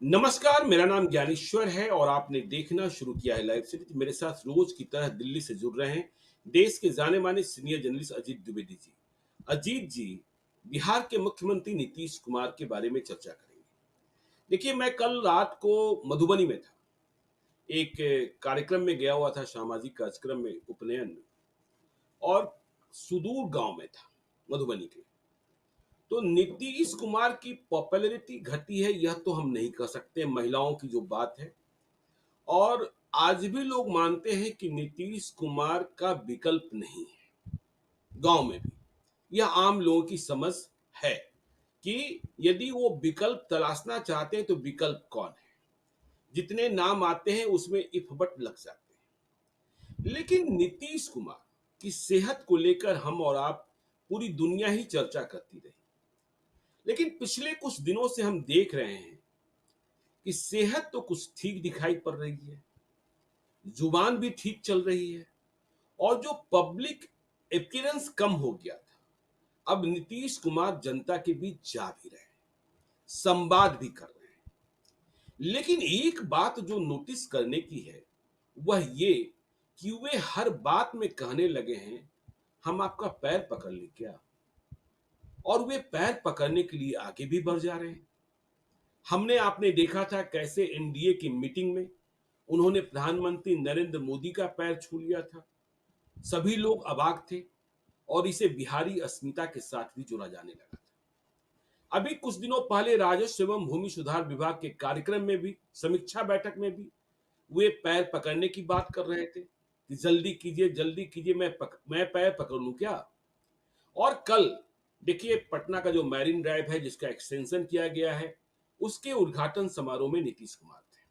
नमस्कार, मेरा नाम ज्ञानेश्वर है और आपने देखना शुरू किया है लाइव सीरीज। मेरे साथ रोज की तरह दिल्ली से जुड़ रहे हैं देश के जाने माने सीनियर जर्नलिस्ट अजीत द्विवेदी जी। अजीत जी, बिहार के मुख्यमंत्री नीतीश कुमार के बारे में चर्चा करेंगे। देखिए, मैं कल रात को मधुबनी में था, एक कार्यक्रम में गया हुआ था, सामाजिक कार्यक्रम में, उपनयन में, और सुदूर गांव में था मधुबनी के। तो नीतीश कुमार की पॉपुलैरिटी घटी है यह तो हम नहीं कह सकते, महिलाओं की जो बात है। और आज भी लोग मानते हैं कि नीतीश कुमार का विकल्प नहीं है गांव में भी। यह आम लोगों की समझ है कि यदि वो विकल्प तलाशना चाहते हैं तो विकल्प कौन है। जितने नाम आते हैं उसमें इफबट लग जाते हैं, लेकिन नीतीश कुमार की सेहत को लेकर हम और आप, पूरी दुनिया ही चर्चा करती रही। लेकिन पिछले कुछ दिनों से हम देख रहे हैं कि सेहत तो कुछ ठीक दिखाई पड़ रही है, जुबान भी ठीक चल रही है, और जो पब्लिक अपीयरेंस कम हो गया था, अब नीतीश कुमार जनता के बीच जा भी रहे हैं, संवाद भी कर रहे हैं। लेकिन एक बात जो नोटिस करने की है वह ये कि वे हर बात में कहने लगे हैं, हम आपका पैर पकड़ लें क्या। और वे पैर पकड़ने के लिए आगे भी बढ़ जा रहे हैं। हमने आपने देखा था कैसे एनडीए की मीटिंग में उन्होंने प्रधानमंत्री नरेंद्र मोदी का पैर छू लिया था। सभी लोग अवाक थे और इसे बिहारी अस्मिता के साथ भी जोड़ा जाने लगा था। अभी कुछ दिनों पहले राजस्व एवं भूमि सुधार विभाग के कार्यक्रम में भी, समीक्षा बैठक में भी, वे पैर पकड़ने की बात कर रहे थे कि जल्दी कीजिए, मैं पैर पकड़ लूं क्या। और कल देखिए, पटना का जो मैरिन ड्राइव है जिसका एक्सटेंशन किया गया है, उसके उद्घाटन समारोह में नीतीश कुमार थे।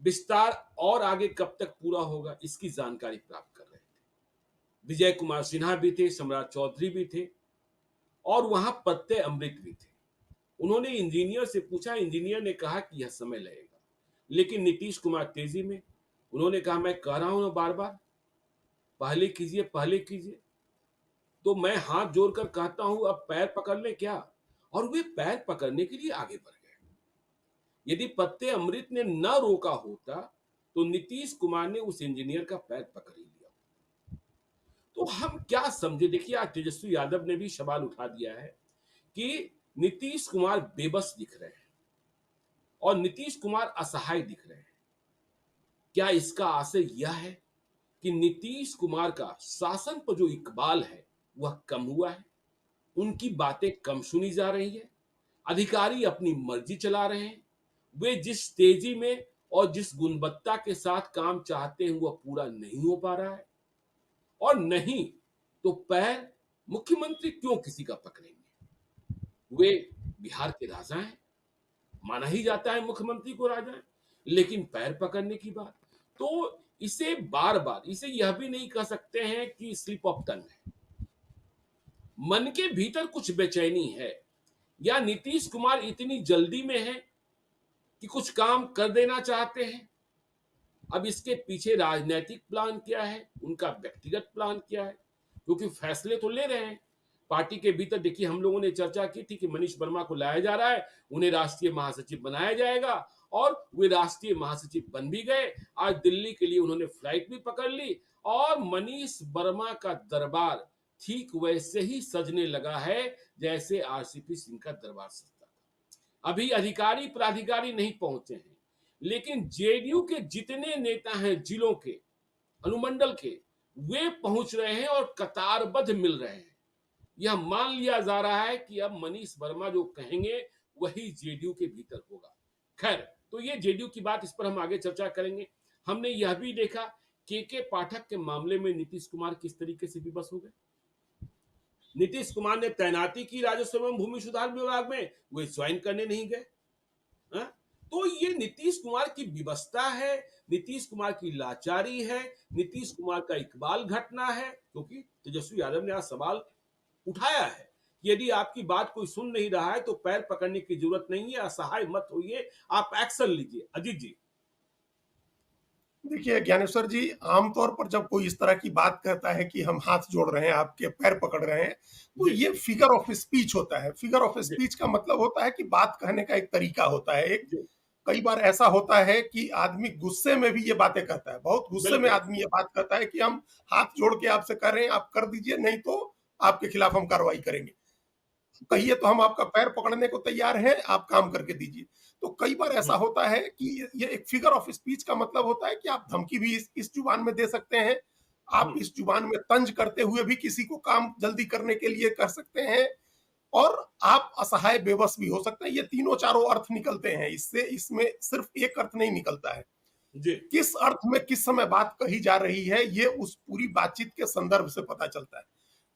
विस्तार और आगे कब तक पूरा होगा इसकी जानकारी प्राप्त कर रहे थे। विजय कुमार सिन्हा भी थे, सम्राट चौधरी भी थे, और वहां प्रत्यय अमृत भी थे। उन्होंने इंजीनियर से पूछा, इंजीनियर ने कहा कि यह समय लगेगा, लेकिन नीतीश कुमार तेजी में, उन्होंने कहा मैं कह रहा हूं ना बार बार, पहले कीजिए पहले कीजिए। तो मैं हाथ जोड़कर कहता हूं अब पैर पकड़ ले क्या। और वे पैर पकड़ने के लिए आगे बढ़ गए। यदि प्रत्यय अमृत ने न रोका होता तो नीतीश कुमार ने उस इंजीनियर का पैर पकड़ ही लिया। तो हम क्या समझे, देखिए आज तेजस्वी यादव ने भी सवाल उठा दिया है कि नीतीश कुमार बेबस दिख रहे हैं और नीतीश कुमार असहाय दिख रहे हैं। क्या इसका आशय यह है कि नीतीश कुमार का शासन पर जो इकबाल है वह कम हुआ है, उनकी बातें कम सुनी जा रही है, अधिकारी अपनी मर्जी चला रहे हैं, वे जिस तेजी में और जिस गुणवत्ता के साथ काम चाहते हैं वह पूरा नहीं हो पा रहा है। और नहीं तो पैर मुख्यमंत्री क्यों किसी का पकड़ेंगे। वे बिहार के राजा हैं, माना ही जाता है मुख्यमंत्री को राजा है, लेकिन पैर पकड़ने की बात, तो इसे बार बार, इसे यह भी नहीं कह सकते हैं कि स्लिप ऑफ टंग है। मन के भीतर कुछ बेचैनी है, या नीतीश कुमार इतनी जल्दी में है कि कुछ काम कर देना चाहते हैं। अब इसके पीछे राजनीतिक प्लान क्या है, उनका व्यक्तिगत प्लान क्या है, क्योंकि फैसले तो ले रहे हैं पार्टी के भीतर। देखिए, हम लोगों ने चर्चा की थी कि मनीष वर्मा को लाया जा रहा है, उन्हें राष्ट्रीय महासचिव बनाया जाएगा, और वे राष्ट्रीय महासचिव बन भी गए। आज दिल्ली के लिए उन्होंने फ्लाइट भी पकड़ ली, और मनीष वर्मा का दरबार ठीक वैसे ही सजने लगा है जैसे आरसीपी सिंह का दरबार सजता था। अभी अधिकारी प्राधिकारी नहीं पहुंचे हैं, लेकिन जेडीयू के जितने नेता हैं जिलों के, अनुमंडल के, वे पहुंच रहे हैं और कतारबद्ध मिल रहे हैं। यह मान लिया जा रहा है कि अब मनीष वर्मा जो कहेंगे वही जेडीयू के भीतर होगा। खैर, तो ये जेडीयू की बात, इस पर हम आगे चर्चा करेंगे। हमने यह भी देखा के पाठक के मामले में नीतीश कुमार किस तरीके से विवश हो गए। नीतीश कुमार ने तैनाती की राजस्व एवं भूमि सुधार विभाग में, वे ज्वाइन करने नहीं गए। हाँ? तो ये नीतीश कुमार की विवशता है, नीतीश कुमार की लाचारी है, नीतीश कुमार का इकबाल घटना है। क्योंकि तेजस्वी यादव ने आज सवाल उठाया है कि यदि आपकी बात कोई सुन नहीं रहा है तो पैर पकड़ने की जरूरत नहीं है, असहाय मत होइए, आप एक्शन लीजिए। अजीत जी। देखिए ज्ञानेश्वर जी, आमतौर पर जब कोई इस तरह की बात कहता है कि हम हाथ जोड़ रहे हैं, आपके पैर पकड़ रहे हैं, तो जी ये फिगर ऑफ स्पीच होता है। फिगर ऑफ जी स्पीच का मतलब होता है कि बात कहने का एक तरीका होता है, एक जी कई बार ऐसा होता है कि आदमी गुस्से में भी ये बातें कहता है, बहुत गुस्से में बिल्कुल। आदमी ये बात कहता है कि हम हाथ जोड़ के आपसे कह रहे हैं, आप कर दीजिए, नहीं तो आपके खिलाफ हम कार्रवाई करेंगे। कहिए तो हम आपका पैर पकड़ने को तैयार हैं, आप काम करके दीजिए। तो कई बार ऐसा हुँ, होता है कि ये एक फिगर ऑफ स्पीच का मतलब होता है कि आप धमकी भी इस जुबान में दे सकते हैं, आप हुँ, इस जुबान में तंज करते हुए भी किसी को काम जल्दी करने के लिए कर सकते हैं, और आप असहाय बेबस भी हो सकते हैं। ये तीनों चारों अर्थ निकलते हैं इससे, इसमें सिर्फ एक अर्थ नहीं निकलता है। जी, किस अर्थ में किस समय बात कही जा रही है, ये उस पूरी बातचीत के संदर्भ से पता चलता है।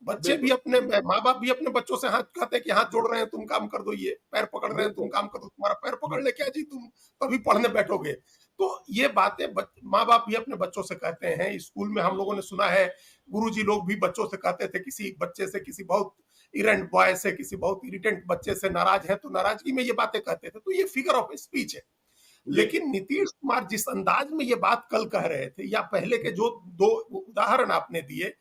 बच्चे भी बिल्कुल। अपने माँ बाप भी अपने बच्चों से हाथ कहते हैं कि हाथ जोड़ रहे हैं, तुम काम कर दो, ये पैर पकड़ रहे हैं, तुम बिल्कुल। काम कर दो, तुम्हारा पैर हुँ, पकड़ ले क्या जी, तुम तभी पढ़ने बैठोगे। तो ये बातें माँ बाप भी अपने बच्चों से कहते हैं। स्कूल में हम लोगों ने सुना है, गुरुजी लोग भी बच्चों से कहते थे, किसी बच्चे से, किसी बहुत इरेंट बॉय से, किसी बहुत इरिटेंट बच्चे से नाराज है तो नाराजगी में ये बातें कहते थे। तो ये फिगर ऑफ स्पीच है। जी, लेकिन नीतीश कुमार जिस अंदाज में ये बात कल कह रहे थे, या पहले के जो दो उदाहरण आपने दिए,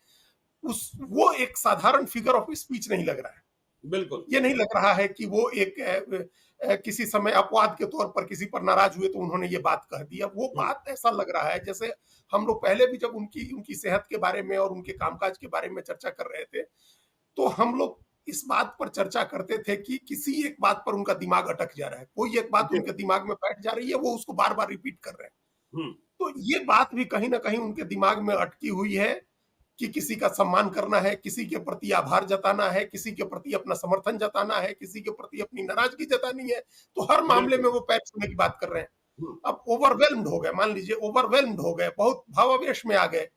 उस वो एक साधारण फिगर ऑफ स्पीच नहीं लग रहा है। बिल्कुल। ये नहीं लग रहा है कि वो एक किसी समय अपवाद के तौर पर किसी पर नाराज हुए तो उन्होंने ये बात कह दी। अब वो हुँ, बात ऐसा लग रहा है जैसे हम लोग पहले भी जब उनकी उनकी सेहत के बारे में और उनके कामकाज के बारे में चर्चा कर रहे थे, तो हम लोग इस बात पर चर्चा करते थे कि किसी एक बात पर उनका दिमाग अटक जा रहा है, कोई एक बात जी, उनके दिमाग में बैठ जा रही है, वो उसको बार बार रिपीट कर रहे हैं। हुँ, तो ये बात भी कहीं ना कहीं उनके दिमाग में अटकी हुई है कि किसी का सम्मान करना है, किसी के प्रति आभार जताना है, किसी के प्रति अपना समर्थन जताना है, किसी के प्रति अपनी नाराजगी जतानी है। तो हर मामले बिल्कुल। में वो पैर छूने की बात कर रहे हैं। हुँ, अब ओवरवेल्म्ड हो गए, मान लीजिए ओवरवेल्म्ड हो गए, बहुत भावावेश में आ गए,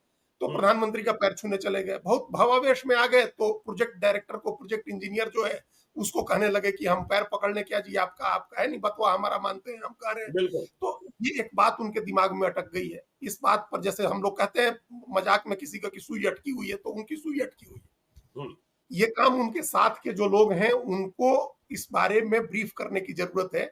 तो हुँ, प्रधानमंत्री का पैर छूने चले गए। बहुत भावावेश में आ गए तो प्रोजेक्ट डायरेक्टर को, प्रोजेक्ट इंजीनियर जो है, उसको कहने लगे कि हम पैर पकड़ने क्या जी, आपका आपका है नहीं बतवा, हमारा मानते हैं, हम कह रहे हैं। बिल्कुल। तो ये एक बात उनके दिमाग में अटक गई है। इस बात पर, जैसे हम लोग कहते हैं मजाक में, किसी का की सुई अटकी हुई है, तो उनकी सुई अटकी हुई है। हुँ, ये काम उनके साथ के जो लोग हैं उनको इस बारे में ब्रीफ करने की जरूरत है।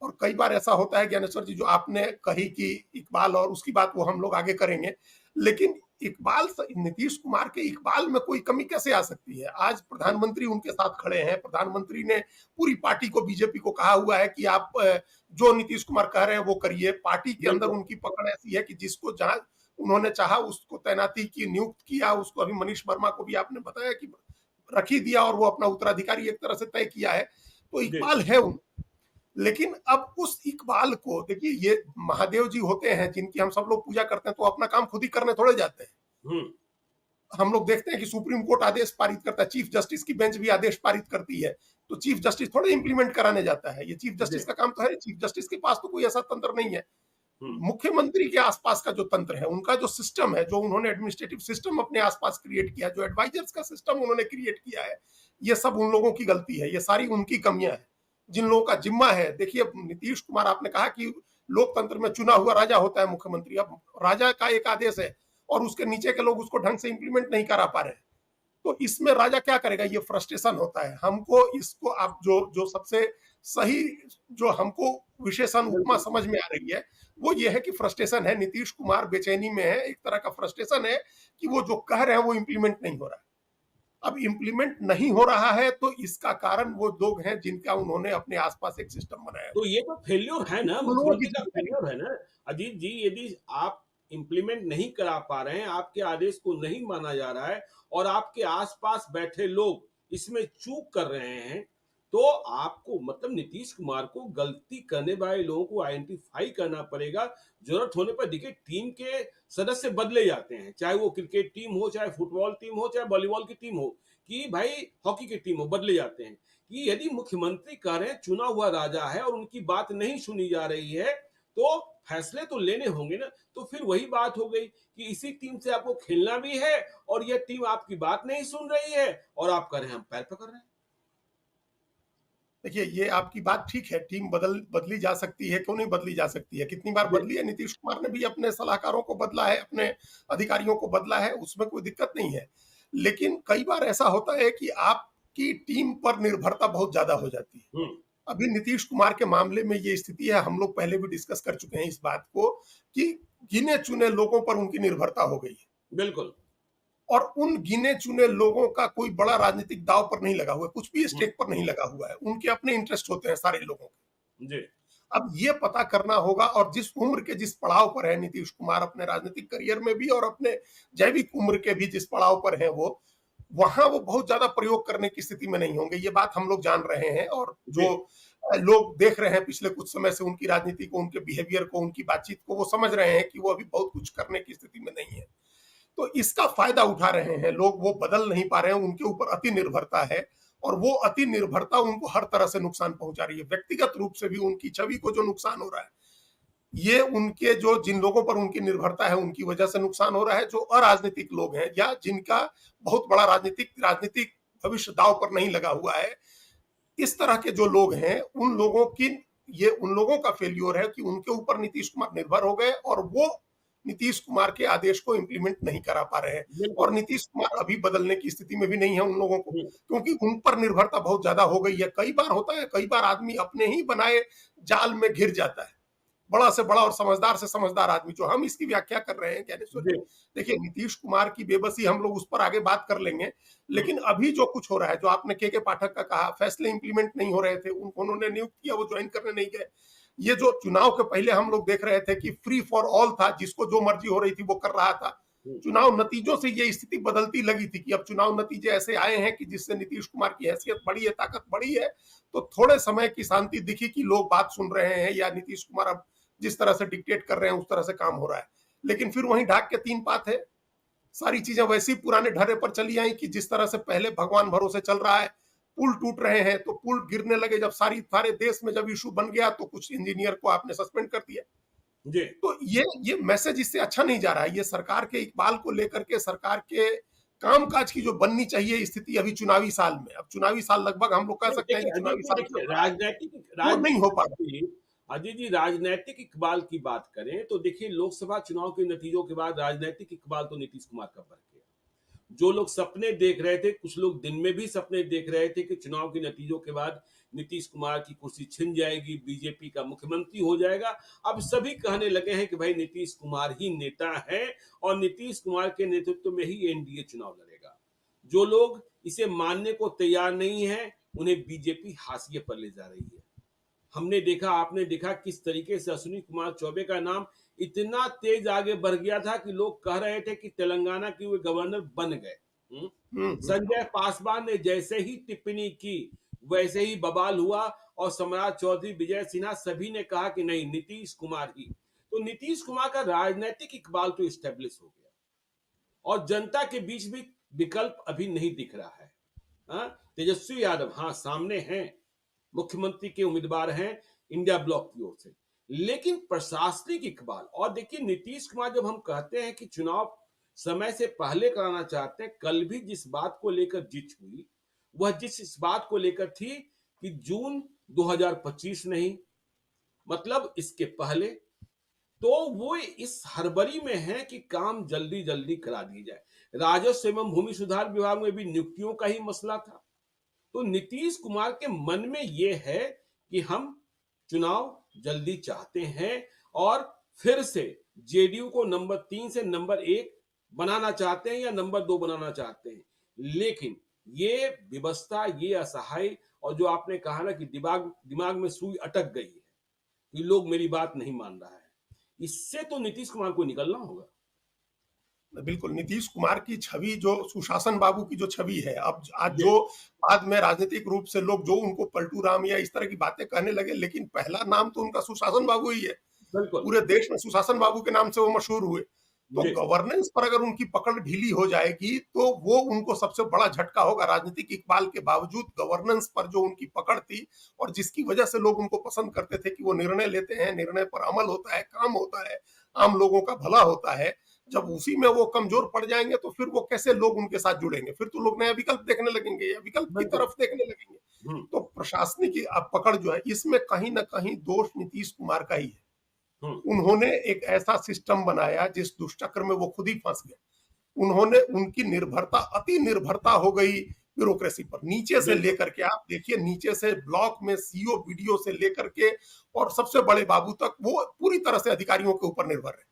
और कई बार ऐसा होता है ज्ञानेश्वर जी, जो आपने कही कि इकबाल, और उसकी बात वो हम लोग आगे करेंगे, लेकिन इकबाल, नीतीश कुमार के इकबाल में कोई कमी कैसे आ सकती है? आज हुँ, प्रधानमंत्री उनके साथ खड़े हैं, प्रधानमंत्री ने पूरी पार्टी को, बीजेपी को कहा हुआ है कि आप जो नीतीश कुमार कह रहे हैं वो करिए। पार्टी के अंदर बिल्कुल। उनकी पकड़ ऐसी है कि जिसको जहां उन्होंने चाहा उसको तैनाती की, नियुक्त किया। उसको अभी मनीष वर्मा को भी आपने बताया कि रख ही दिया, और वो अपना उत्तराधिकारी एक तरह से तय किया है। तो जी, इकबाल है उन, लेकिन अब उस इकबाल को देखिए, ये महादेव जी होते हैं जिनकी हम सब लोग पूजा करते हैं, तो अपना काम खुद ही करने थोड़े जाते हैं। हुँ, हम लोग देखते हैं कि सुप्रीम कोर्ट आदेश पारित करता है, चीफ जस्टिस की बेंच भी आदेश पारित करती है, तो चीफ जस्टिस थोड़े इंप्लीमेंट कराने जाता है। ये चीफ जी, जस्टिस का काम तो है, चीफ जस्टिस के पास तो कोई ऐसा तंत्र नहीं है। हुँ, मुख्यमंत्री के आसपास का जो तंत्र है, उनका जो सिस्टम है, जो उन्होंने एडमिनिस्ट्रेटिव सिस्टम अपने आसपास क्रिएट किया, जो एडवाइजर्स का सिस्टम उन्होंने क्रिएट किया है, ये सब उन लोगों की गलती है, ये सारी उनकी कमियां हैं। जिन लोगों का जिम्मा है, देखिए नीतीश कुमार, आपने कहा कि लोकतंत्र में चुना हुआ राजा होता है मुख्यमंत्री। अब राजा का एक आदेश है और उसके नीचे के लोग उसको ढंग से इंप्लीमेंट नहीं करा पा रहे हैं, तो इसमें राजा क्या करेगा? ये फ्रस्ट्रेशन होता है। हमको इसको, आप जो जो सबसे सही, जो हमको विशेषण उपमा बिल्कुल। समझ में आ रही है, वो ये है कि फ्रस्ट्रेशन है, नीतीश कुमार बेचैनी में है, एक तरह का फ्रस्ट्रेशन है कि वो जो कह रहे हैं वो इंप्लीमेंट नहीं हो रहा है। अब इंप्लीमेंट नहीं हो रहा है तो इसका कारण वो लोग हैं जिनका उन्होंने अपने आसपास एक सिस्टम बनाया तो हुआ ये तो फेल्योर है ना, है। लोगों की मुख्यमंत्री का जिम्मेदारी फेल्योर है ना। अजीत जी, यदि आप इम्प्लीमेंट नहीं करा पा रहे हैं, आपके आदेश को नहीं माना जा रहा है और आपके आस-पास बैठे लोग इसमें चूक कर रहे हैं, तो आपको मतलब नीतीश कुमार को गलती करने वाले लोगों को आइडेंटिफ़ाई करना पड़ेगा। ज़रूरत होने पर देखिए टीम के सदस्य बदले जाते हैं, चाहे वो क्रिकेट टीम हो, चाहे फुटबॉल टीम हो, चाहे वॉलीबॉल की टीम हो, कि भाई हॉकी की टीम हो, बदले जाते हैं। कि यदि मुख्यमंत्री कह रहे हैं चुना हुआ राजा है और उनकी बात नहीं सुनी जा रही है, तो फैसले तो लेने होंगे ना। तो फिर वही बात हो गई कि इसी टीम से आपको खेलना भी है और यह टीम आपकी बात नहीं सुन रही है और आप कह रहे हैं हम पैर पकड़ रहे हैं। देखिए, ये आपकी बात ठीक है, टीम बदली जा सकती है, क्यों नहीं बदली जा सकती है? कितनी बार जी, बदली है, नीतीश कुमार ने भी अपने सलाहकारों को बदला है, अपने अधिकारियों को बदला है, उसमें कोई दिक्कत नहीं है। लेकिन कई बार ऐसा होता है कि आपकी टीम पर निर्भरता बहुत ज़्यादा हो जाती है। हुँ, अभी नीतीश कुमार के मामले में ये स्थिति है, हम लोग पहले भी डिस्कस कर चुके हैं इस बात को, कि गिने-चुने लोगों पर उनकी निर्भरता हो गई है। बिल्कुल। और उन गिने-चुने लोगों का कोई बड़ा राजनीतिक दांव पर नहीं लगा हुआ है, कुछ भी हुँ, स्टेक पर नहीं लगा हुआ है। उनके अपने इंटरेस्ट होते हैं सारे लोगों के। जी, अब ये पता करना होगा, और जिस उम्र के जिस पड़ाव पर है नीतीश कुमार अपने राजनीतिक करियर में भी, और अपने जैविक उम्र के भी जिस पड़ाव पर है वो, वहां वो बहुत ज्यादा प्रयोग करने की स्थिति में नहीं होंगे, ये बात हम लोग जान रहे हैं। और जी, जो लोग देख रहे हैं पिछले कुछ समय से उनकी राजनीति को, उनके बिहेवियर को, उनकी बातचीत को, वो समझ रहे हैं कि वो अभी बहुत कुछ करने की स्थिति में नहीं है। तो इसका फायदा उठा रहे हैं लोग, वो बदल नहीं पा रहे हैं, उनके ऊपर अति निर्भरता है, और वो अति निर्भरता उनको हर तरह से नुकसान पहुंचा रही है। व्यक्तिगत रूप से भी उनकी छवि को जो नुकसान हो रहा है, ये उनके जो जिन लोगों पर उनकी निर्भरता है उनकी वजह से नुकसान हो रहा है, जो अराजनीतिक लोग हैं या जिनका बहुत बड़ा राजनीतिक भविष्य दाव पर नहीं लगा हुआ है, इस तरह के जो लोग हैं उन लोगों की, ये उन लोगों का फेल्योर है कि उनके ऊपर नीतीश कुमार निर्भर हो गए, और वो नीतीश कुमार के आदेश को इंप्लीमेंट नहीं करा पा रहे हैं। और बिल्कुल। नीतीश कुमार अभी बदलने की स्थिति में भी नहीं है उन लोगों को, हुँ, क्योंकि उन पर निर्भरता बहुत ज्यादा हो गई है। कई बार होता है, कई बार आदमी अपने ही बनाए जाल में घिर जाता है, बड़ा से बड़ा और समझदार से समझदार आदमी, जो हम इसकी व्याख्या कर रहे हैं ज्ञानेश्वर जी, जी। देखिए, नीतीश कुमार की बेबसी हम लोग उस पर आगे बात कर लेंगे, हुँ, लेकिन अभी जो कुछ हो रहा है, जो आपने के पाठक का कहा, फैसले इंप्लीमेंट नहीं हो रहे थे, उन्होंने नियुक्त किया, वो ज्वाइन करने नहीं गए। ये जो चुनाव के पहले हम लोग देख रहे थे कि फ्री फॉर ऑल था, जिसको जो मर्जी हो रही थी वो कर रहा था। हुँ, चुनाव नतीजों से ये स्थिति बदलती लगी थी कि अब चुनाव नतीजे ऐसे आए हैं कि जिससे नीतीश कुमार की हैसियत बढ़ी है, ताकत बढ़ी है, तो थोड़े समय की शांति दिखी कि लोग बात सुन रहे हैं, या नीतीश कुमार अब जिस तरह से डिक्टेट कर रहे हैं उस तरह से काम हो रहा है। लेकिन फिर वहीं ढाक के तीन बात है, सारी चीजें वैसी पुराने ढर्रे पर चली आई कि जिस तरह से पहले भगवान भरोसे चल रहा है, पुल टूट रहे हैं तो पुल गिरने लगे, जब सारे देश में जब इशू बन गया तो कुछ इंजीनियर को आपने सस्पेंड कर दिया। जी। तो ये मैसेज इससे अच्छा नहीं जा रहा है। ये सरकार के इकबाल को लेकर के, सरकार के कामकाज की जो बननी चाहिए स्थिति अभी चुनावी साल में, अब चुनावी साल लगभग हम लोग कह नहीं, सकते हैं देखिए कि अजीत चुनावी जी, साल देखिए चल रहा है, वो नहीं हो पा रहा। अजीत जी, राजनैतिक इकबाल की बात करें तो देखिए लोकसभा चुनाव के नतीजों के बाद राजनैतिक इकबाल तो नीतीश कुमार का बढ़ गया। जो लोग सपने देख रहे थे, कुछ लोग दिन में भी सपने देख रहे थे कि चुनाव के नतीजों के बाद नीतीश कुमार की कुर्सी छिन जाएगी, बीजेपी का मुख्यमंत्री हो जाएगा। अब सभी कहने लगे हैं कि भाई नीतीश कुमार ही नेता है और नीतीश कुमार के नेतृत्व में ही एनडीए चुनाव लड़ेगा। जो लोग इसे मानने को तैयार नहीं है, उन्हें बीजेपी हाशिए पर ले जा रही है। हमने देखा, आपने देखा किस तरीके से अश्विनी कुमार चौबे का नाम इतना तेज आगे बढ़ गया था कि लोग कह रहे थे कि तेलंगाना के वे गवर्नर बन गए। संजय पासवान ने जैसे ही टिप्पणी की, वैसे ही बवाल हुआ और सम्राट चौधरी, विजय सिन्हा सभी ने कहा कि नहीं, नीतीश कुमार ही। तो नीतीश कुमार का राजनीतिक इकबाल तो स्टेब्लिश हो गया और जनता के बीच भी विकल्प अभी नहीं दिख रहा है। हाँ, तेजस्वी यादव हाँ सामने हैं, मुख्यमंत्री के उम्मीदवार हैं इंडिया ब्लॉक की ओर से, लेकिन प्रशासनिक इकबाल। और देखिए नीतीश कुमार, जब हम कहते हैं कि चुनाव समय से पहले कराना चाहते हैं, कल भी जिस बात को लेकर जिद हुई, वह जिस इस बात को लेकर थी कि जून 2025 नहीं, मतलब इसके पहले। तो वो इस हड़बड़ी में है कि काम जल्दी जल्दी करा दी जाए। राजस्व एवं भूमि सुधार विभाग में भी नियुक्तियों का ही मसला था। तो नीतीश कुमार के मन में ये है कि हम चुनाव जल्दी चाहते हैं और फिर से जेडीयू को नंबर 3 से नंबर 1 बनाना चाहते हैं या नंबर 2 बनाना चाहते हैं। लेकिन ये व्यवस्था, ये असहाय, और जो आपने कहा ना कि दिमाग दिमाग में सुई अटक गई है कि लोग मेरी बात नहीं मान रहा है, इससे तो नीतीश कुमार को निकलना होगा। बिल्कुल, नीतीश कुमार की छवि, जो सुशासन बाबू की जो छवि है, अब आज जी, जो बाद में राजनीतिक रूप से लोग जो उनको पलटू राम या इस तरह की बातें कहने लगे, लेकिन पहला नाम तो उनका सुशासन बाबू ही है। बिल्कुल। पूरे देश में सुशासन बाबू के नाम से वो मशहूर हुए। तो जी, गवर्नेंस पर अगर उनकी पकड़ ढीली हो जाएगी तो वो उनको सबसे बड़ा झटका होगा। राजनीतिक इकबाल के बावजूद गवर्नेंस पर जो उनकी पकड़ थी, और जिसकी वजह से लोग उनको पसंद करते थे कि वो निर्णय लेते हैं, निर्णय पर अमल होता है, काम होता है, आम लोगों का भला होता है, जब उसी में वो कमजोर पड़ जाएंगे तो फिर वो कैसे लोग उनके साथ जुड़ेंगे? फिर तो लोग नया विकल्प देखने लगेंगे या विकल्प की बिल्कुल। तरफ देखने लगेंगे। हुँ, तो प्रशासनिक पकड़ जो है, इसमें कहीं ना कहीं दोष नीतीश कुमार का ही है। हुँ, उन्होंने एक ऐसा सिस्टम बनाया जिस दुष्चक्र में वो खुद ही फंस गए। उन्होंने, उनकी निर्भरता, अति निर्भरता हो गई ब्यूरोक्रेसी पर, नीचे से बिल्कुल। लेकर के, आप देखिए नीचे से ब्लॉक में सीओ वीडियो से लेकर के और सबसे बड़े बाबू तक वो पूरी तरह से अधिकारियों के ऊपर निर्भर है।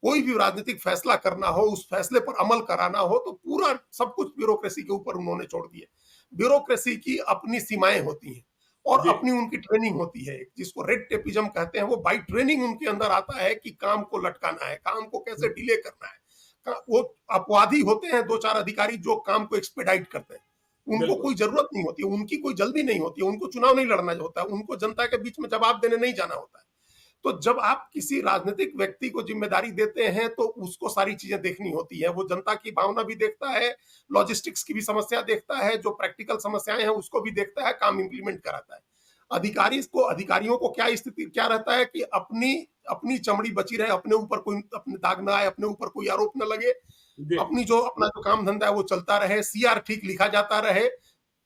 कोई भी राजनीतिक फैसला करना हो, उस फैसले पर अमल कराना हो, तो पूरा सब कुछ ब्यूरोक्रेसी के ऊपर उन्होंने छोड़ दिया। ब्यूरोक्रेसी की अपनी सीमाएं होती हैं, और जी, अपनी उनकी ट्रेनिंग होती है, जिसको रेड टेपिज्म कहते हैं। वो बाय ट्रेनिंग उनके अंदर आता है कि काम को लटकाना है, काम को कैसे डिले करना है। वो अपवादी होते हैं दो चार अधिकारी जो काम को एक्सपेडाइट करते हैं, उनको बिल्कुल। कोई जरूरत नहीं होती है, उनकी कोई जल्दी नहीं होती है, उनको चुनाव नहीं लड़ना होता है, उनको जनता के बीच में जवाब देने नहीं जाना होता है। तो जब आप किसी राजनीतिक व्यक्ति को जिम्मेदारी देते हैं तो उसको सारी चीजें देखनी होती है। वो जनता की भावना भी देखता है, लॉजिस्टिक्स की भी समस्या देखता है, जो प्रैक्टिकल समस्याएं हैं उसको भी देखता है, काम इंप्लीमेंट कराता है। अधिकारियों को क्या स्थिति क्या रहता है कि अपनी अपनी चमड़ी बची रहे, अपने ऊपर कोई अपने दाग ना आए, अपने ऊपर कोई आरोप न लगे, जी, अपना जो काम धंधा है वो चलता रहे, सीआर ठीक लिखा जाता रहे।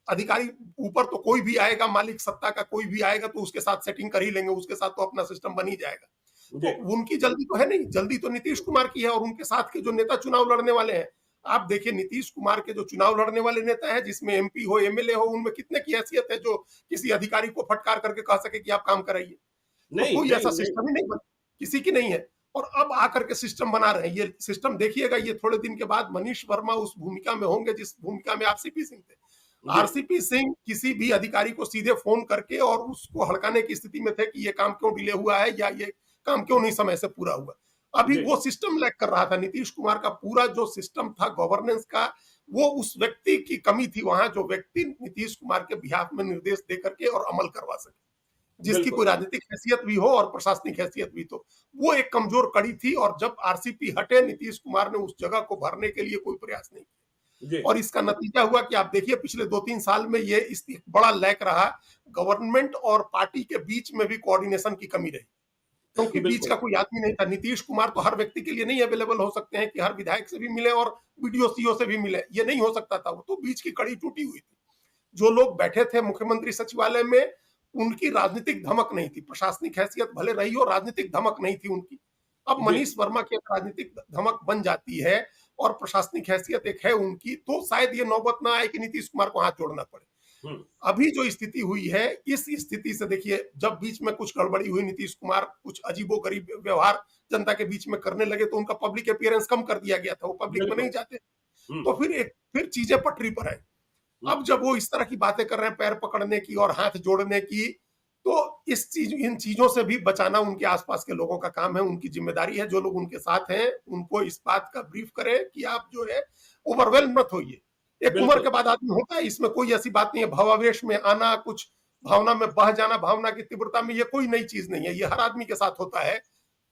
अधिकारी ऊपर तो कोई भी आएगा, मालिक सत्ता का कोई भी आएगा तो उसके साथ सेटिंग कर ही लेंगे, उसके साथ तो अपना सिस्टम बन ही जाएगा। तो जी, उनकी जल्दी तो है नहीं, जल्दी तो नीतीश कुमार की है और उनके साथ के जो नेता चुनाव लड़ने वाले हैं। आप देखिए नीतीश कुमार के जो चुनाव लड़ने वाले नेता हैं, जिसमें एमपी हो, एमएलए हो, उनमें कितने की हैसियत है जो किसी अधिकारी को फटकार करके कह सके कि आप काम कराइए। तो नहीं, कोई नहीं, ऐसा नहीं, सिस्टम ही नहीं बना, किसी की नहीं है। और अब आकर के सिस्टम बना रहे हैं। ये सिस्टम देखिएगा, ये थोड़े दिन के बाद मनीष वर्मा उस भूमिका में होंगे जिस भूमिका में आरसीपी सिंह थे। जी, आरसीपी सिंह किसी भी अधिकारी को सीधे फोन करके और उसको हड़काने की स्थिति में थे कि ये काम क्यों डिले हुआ है या ये काम क्यों नहीं समय से पूरा हुआ। अभी जी, वो सिस्टम लैक कर रहा था। नीतीश कुमार का पूरा जो सिस्टम था गवर्नेंस का, वो उस व्यक्ति की कमी थी वहां, जो व्यक्ति नीतीश कुमार के बिहाफ में निर्देश दे करके और अमल करवा सके, जिसकी बिल्कुल, कोई राजनीतिक हैसियत भी हो और प्रशासनिक हैसियत भी। तो वो एक कमजोर कड़ी थी और जब आरसीपी हटे, नीतीश कुमार ने उस जगह को भरने के लिए कोई प्रयास नहीं जी, किया और इसका नतीजा हुआ कि आप देखिए पिछले 2-3 साल में ये इस बड़ा लैक रहा। गवर्नमेंट और पार्टी के बीच में भी कोऑर्डिनेशन की कमी रही, क्योंकि बीच बिल्कुल, का कोई आदमी नहीं था। नीतीश कुमार तो हर व्यक्ति के लिए नहीं अवेलेबल हो सकते हैं कि हर विधायक से भी मिले और बीडीओ सीओ से भी मिले, ये नहीं हो सकता था। वो तो बीच की कड़ी टूटी हुई थी। जो लोग बैठे थे मुख्यमंत्री सचिवालय में, उनकी राजनीतिक धमक नहीं थी, प्रशासनिक हैसियत भले रही हो, राजनीतिक धमक नहीं थी उनकी। अब जी, मनीष वर्मा की राजनीतिक धमक बन जाती है और प्रशासनिक हैसियत एक है उनकी, तो शायद ये नौबत ना आए कि नीतीश कुमार को हाथ जोड़ना पड़े। हुँ, अभी जो स्थिति हुई है, इस स्थिति से देखिए, जब बीच में कुछ गड़बड़ी हुई, नीतीश कुमार कुछ अजीबो-गरीब व्यवहार जनता के बीच में करने लगे, तो उनका पब्लिक अपीयरेंस कम कर दिया गया था, वो पब्लिक में बिल्कुल, नहीं जाते। हुँ, तो फिर चीजें पटरी पर आई। हुँ, अब जब वो इस तरह की बातें कर रहे हैं, पैर पकड़ने की और हाथ जोड़ने की, तो इन चीजों से भी बचाना उनके आसपास के लोगों का काम है, उनकी जिम्मेदारी है। जो लोग उनके साथ हैं, उनको इस बात का ब्रीफ करें कि आप जो है ओवरवेल्म मत होइए। एक उम्र बिल्कुल, के बाद आदमी होता है, इसमें कोई ऐसी बात नहीं है। भावावेश में आना, कुछ भावना में बह जाना, भावना की तीव्रता में, ये कोई नई चीज नहीं है, ये हर आदमी के साथ होता है।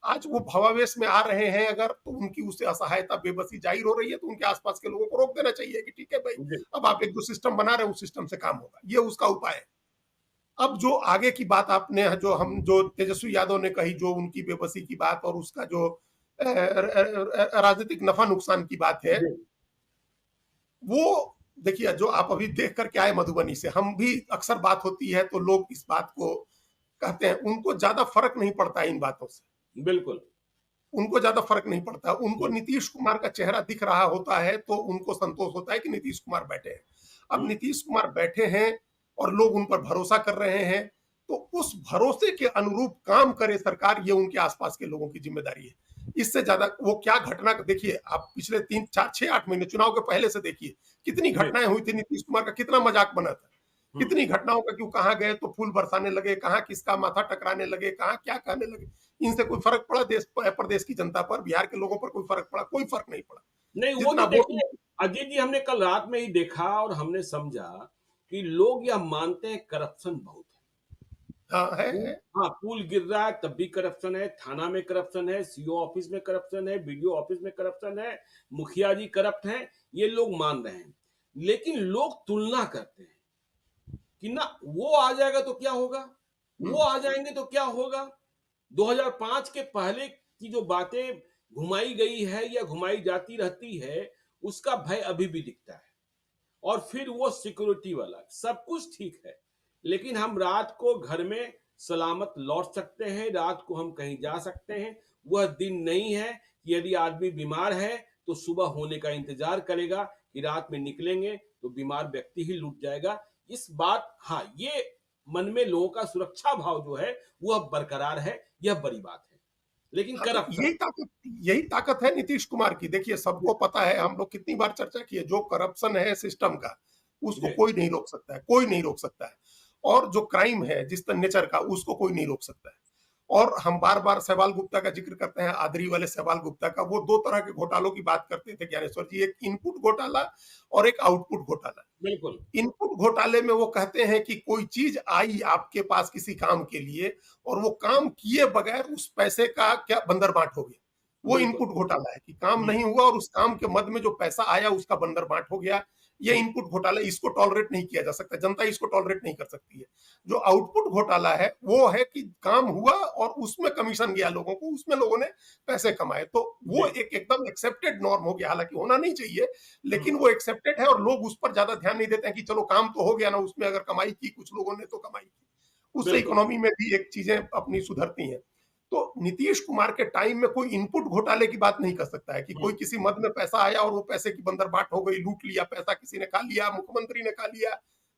आज वो भावावेश में आ रहे हैं अगर, तो उनकी उससे असहायता, बेबसी जाहिर हो रही है, तो उनके आसपास के लोगों को रोक देना चाहिए कि ठीक है भाई, जी, अब आप एक जो सिस्टम बना रहे हैं उस सिस्टम से काम होगा, ये उसका उपाय है। अब जो आगे की बात आपने, जो तेजस्वी यादव ने कही, जो उनकी बेबसी की बात और उसका जो राजनीतिक नफा नुकसान की बात है, जी, वो देखिए, जो आप अभी देख करके आए मधुबनी से, हम भी अक्सर बात होती है तो लोग इस बात को कहते हैं, उनको ज्यादा फर्क नहीं पड़ता इन बातों से, बिल्कुल, उनको ज्यादा फर्क नहीं पड़ता। उनको हुँ, नीतीश कुमार का चेहरा दिख रहा होता है तो उनको संतोष होता है कि नीतीश कुमार बैठे हैं। अब हुँ, नीतीश कुमार बैठे हैं और लोग उन पर भरोसा कर रहे हैं, तो उस भरोसे के अनुरूप काम करे सरकार, ये उनके आसपास के लोगों की जिम्मेदारी है। इससे ज्यादा वो क्या घटना देखिए, आप पिछले 3, 4, 6, 8 महीने चुनाव के पहले से देखिए, कितनी जी, घटनाएं हुई थी। नीतीश कुमार का कितना मजाक बना था, हुँ, कितनी घटनाओं का, क्यों कहाँ गए तो फूल बरसाने लगे, कहाँ किसका माथा टकराने लगे, कहाँ क्या कहने लगे। इनसे कोई फर्क पड़ा देश प्रदेश की जनता पर, बिहार के लोगों पर कोई फर्क पड़ा? कोई फर्क नहीं पड़ा। नहीं वो जितना तो वोट, देखिए अजीत जी हमने कल रात में ही देखा और हमने समझा कि लोग यह मानते हैं करप्शन बहुत है। हाँ पुल है। हाँ, पुल गिर रहा है तब भी करप्शन है, थाना में करप्शन है, सीओ ऑफिस में करप्शन है, बीडीओ ऑफिस में करप्शन है, मुखिया जी करप्ट हैं, ये लोग मान रहे हैं। लेकिन लोग तुलना करते हैं कि ना वो आ जाएगा तो क्या होगा? वो आ जाएँगे तो क्या होगा? 2005 के पहले की जो बातें घुमाई गई है या घुमाई जाती रहती है, उसका भय अभी भी दिखता है। और फिर वो सिक्योरिटी वाला, सब कुछ ठीक है, लेकिन हम रात को घर में सलामत लौट सकते हैं, रात को हम कहीं जा सकते हैं। वह दिन नहीं है कि यदि आदमी बीमार है, तो सुबह होने का इंतज़ार करेगा कि रात में निकलेंगे, तो बीमार व्यक्ति ही लूट जाएगा। इस बात हाँ, ये मन में लोगों का सुरक्षा भाव जो है, वह बरकरार है, यह बड़ी बात है। लेकिन हाँ, तो करप्शन यही ताकत है नीतीश कुमार की। देखिए, जी, सबको पता है, हम लोग कितनी बार चर्चा की है, जो करप्शन है सिस्टम का, उसको जी, कोई नहीं रोक सकता है, कोई नहीं रोक सकता है। और जो क्राइम है जिस नेचर का, उसको कोई नहीं रोक सकता है। और हम बार बार सहवाल गुप्ता का जिक्र करते हैं, आदरी वाले सहवाल गुप्ता का। वो दो तरह के घोटालों की बात करते थे ज्ञानेश्वर जी, एक इनपुट घोटाला और एक आउटपुट घोटाला। बिल्कुल। इनपुट घोटाले में वो कहते हैं कि कोई चीज आई आपके पास किसी काम के लिए, और वो काम किए बगैर उस पैसे का क्या बंदरबांट हो गया, वो बिल्कुल। इनपुट घोटाला है। कि काम हुँ, नहीं हुआ और उस काम के मद में जो पैसा आया उसका बंदरबांट हो गया, ये हुँ, इनपुट घोटाला। इसको टॉलरेट नहीं किया जा सकता, जनता इसको टॉलरेट नहीं कर सकती है। जो आउटपुट घोटाला है वो है कि काम हुआ और उसमें कमीशन गया लोगों को, उसमें लोगों ने पैसे कमाए, तो वो जी। एक एकदम एक्सेप्टेड नॉर्म हो गया। हालांकि होना नहीं चाहिए, हुँ, लेकिन वो एक्सेप्टेड है और लोग उस पर ज्यादा ध्यान नहीं देते हैं कि चलो काम तो हो गया ना, उसमें अगर कमाई की कुछ लोगों ने तो कमाई की, उससे बिल्कुल। इकोनॉमी में भी एक चीजें अपनी सुधरती हैं। तो नीतीश कुमार के टाइम में कोई इनपुट घोटाले की बात नहीं कर सकता है कि हुँ, कोई किसी मद में पैसा आया और वो पैसे की बंदरबाट हो गई, लूट लिया पैसा, किसी ने खा लिया, मुख्यमंत्री ने खा लिया,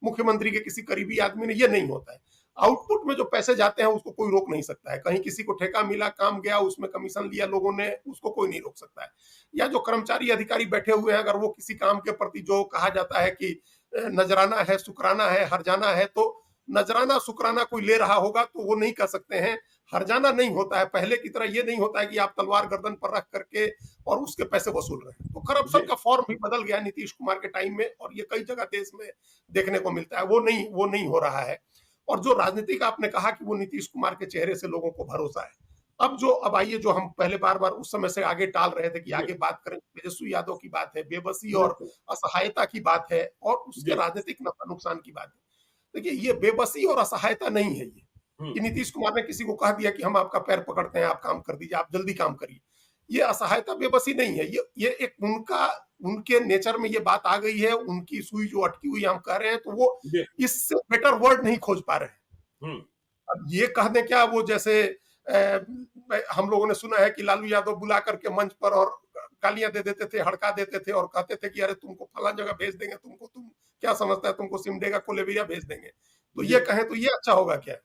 मुख्यमंत्री के किसी करीबी आदमी ने, ये नहीं होता है। आउटपुट में जो पैसे जाते हैं उसको कोई रोक नहीं सकता है। कहीं किसी को ठेका मिला, काम गया, उसमें कमीशन लिया लोगों ने, उसको कोई नहीं रोक सकता है। या जो कर्मचारी अधिकारी बैठे हुए हैं, अगर वो किसी काम के प्रति जो कहा जाता है कि नजराना है, शुक्राना है, हरजाना है, तो नजराना शुक्राना कोई ले रहा होगा तो वो नहीं कर सकते हैं। हरजाना नहीं होता है, पहले की तरह ये नहीं होता है कि आप तलवार गर्दन पर रख करके और उसके पैसे वसूल रहे हैं। तो करप्शन जी, का फॉर्म भी बदल गया नीतीश कुमार के टाइम में, और ये कई जगह देश में देखने को मिलता है। वो नहीं हो रहा है। और जो राजनीति का आपने कहा कि वो नीतीश कुमार के चेहरे से लोगों को भरोसा है। अब आइए, जो हम पहले बार बार उस समय से आगे टाल रहे थे कि जी, आगे बात करें, तेजस्वी यादव की बात है, बेबसी और बिल्कुल। असहायता की बात है, और उसके जी, राजनीतिक नफा नुकसान की बात है। देखिए, ये बेबसी और असहायता नहीं है ये, हुँ, कि नीतीश कुमार ने किसी को कह दिया कि हम आपका पैर पकड़ते हैं, आप काम कर दीजिए, आप जल्दी काम करिए। ये असहायता बेबसी नहीं है, ये एक उनका, उनके नेचर में ये बात आ गई है, उनकी सुई जो अटकी हुई हम कह रहे हैं, तो वो जी, इससे बेटर वर्ड नहीं खोज पा रहे हैं। हुँ, अब ये कह दें क्या, वो जैसे हम लोगों ने सुना है कि लालू यादव बुला करके मंच पर और गालियां दे देते थे, हड़का देते थे, और कहते थे कि अरे तुमको फला जगह भेज देंगे, तुमको, तुम क्या समझता है, तुमको सिमडेगा कोलेबिया भेज देंगे। तो ये जी, कहें तो ये अच्छा होगा क्या?